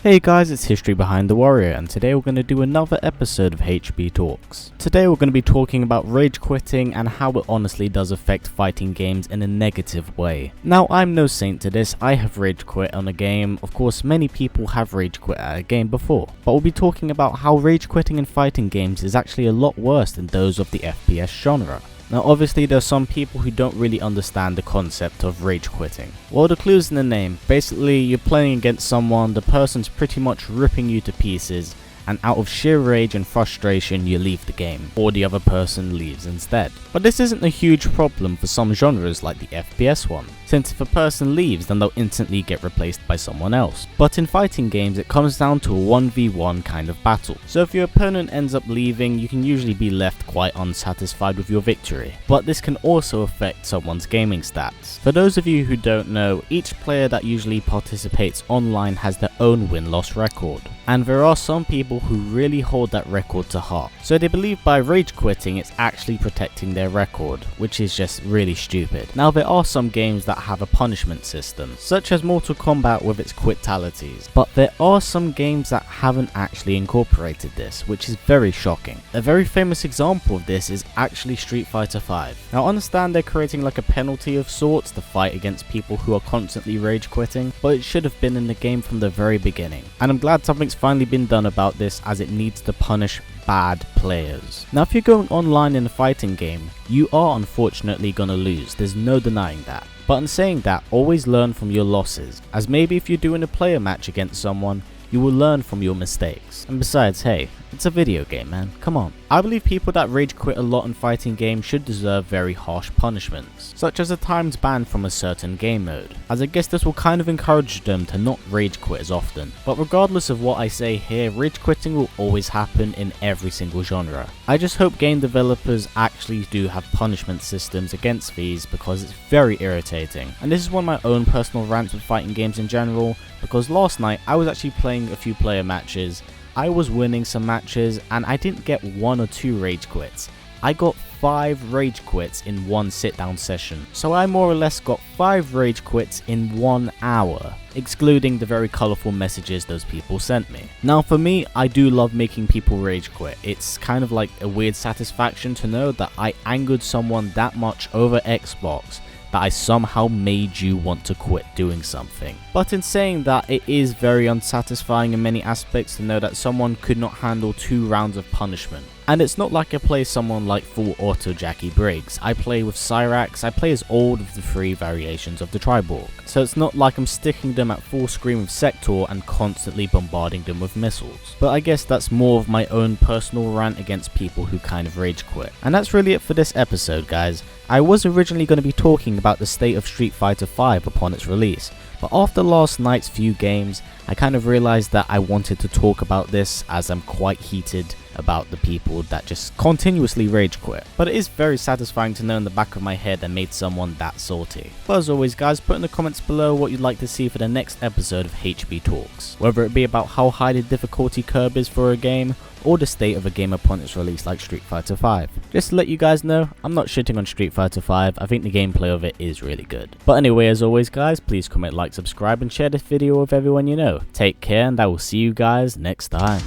Hey guys, it's History Behind the Warrior, and today we're going to do another episode of HBTalks. Today we're going to be talking about rage quitting and how it honestly does affect fighting games in a negative way. Now, I'm no saint to this. I have rage quit on a game. Of course, many people have rage quit at a game before, but we'll be talking about how rage quitting in fighting games is actually a lot worse than those of the FPS genre. Now obviously there's some people who don't really understand the concept of rage quitting. Well, the clue's in the name. Basically, you're playing against someone, the person's pretty much ripping you to pieces, and out of sheer rage and frustration you leave the game, or the other person leaves instead. But this isn't a huge problem for some genres like the FPS one, since if a person leaves then they'll instantly get replaced by someone else. But in fighting games it comes down to a 1v1 kind of battle, so if your opponent ends up leaving you can usually be left quite unsatisfied with your victory. But this can also affect someone's gaming stats. For those of you who don't know, each player that usually participates online has their own win-loss record, and there are some people who really hold that record to heart. So they believe by rage quitting it's actually protecting their record, which is just really stupid. Now there are some games that have a punishment system, such as Mortal Kombat with its quitalities, but there are some games that haven't actually incorporated this, which is very shocking. A very famous example of this is actually Street Fighter V. Now I understand they're creating like a penalty of sorts to fight against people who are constantly rage quitting, but it should have been in the game from the very beginning, and I'm glad something's finally been done about this, as it needs to punish bad players. Now if you're going online in a fighting game, you are unfortunately gonna lose, there's no denying that. But in saying that, always learn from your losses, as maybe if you're doing a player match against someone, you will learn from your mistakes. And besides, hey, it's a video game, man, come on. I believe people that rage quit a lot in fighting games should deserve very harsh punishments, such as a timed ban from a certain game mode, as I guess this will kind of encourage them to not rage quit as often. But regardless of what I say here, rage quitting will always happen in every single genre. I just hope game developers actually do have punishment systems against these, because it's very irritating. And this is one of my own personal rants with fighting games in general, because last night I was actually playing a few player matches. I was winning some matches and I didn't get 1 or 2 rage quits. I got 5 rage quits in one sit down session. So I more or less got 5 rage quits in 1 hour, excluding the very colourful messages those people sent me. Now for me, I do love making people rage quit. It's kind of like a weird satisfaction to know that I angered someone that much over Xbox, that I somehow made you want to quit doing something. But in saying that, it is very unsatisfying in many aspects to know that someone could not handle 2 rounds of punishment. And it's not like I play someone like full auto Jackie Briggs. I play with Cyrax, I play as all of the 3 variations of the Triborg. So it's not like I'm sticking them at full screen with Sector and constantly bombarding them with missiles. But I guess that's more of my own personal rant against people who kind of rage quit. And that's really it for this episode, guys. I was originally going to be talking about the state of Street Fighter V upon its release, but after last night's few games, I kind of realized that I wanted to talk about this, as I'm quite heated about the people that just continuously rage quit. But it is very satisfying to know in the back of my head I made someone that salty. But as always guys, put in the comments below what you'd like to see for the next episode of HBTalks, whether it be about how high the difficulty curve is for a game, or the state of a game upon its release like Street Fighter V. Just to let you guys know, I'm not shitting on Street Fighter V, I think the gameplay of it is really good. But anyway, as always guys, please comment, like, subscribe and share this video with everyone you know. Take care, and I will see you guys next time.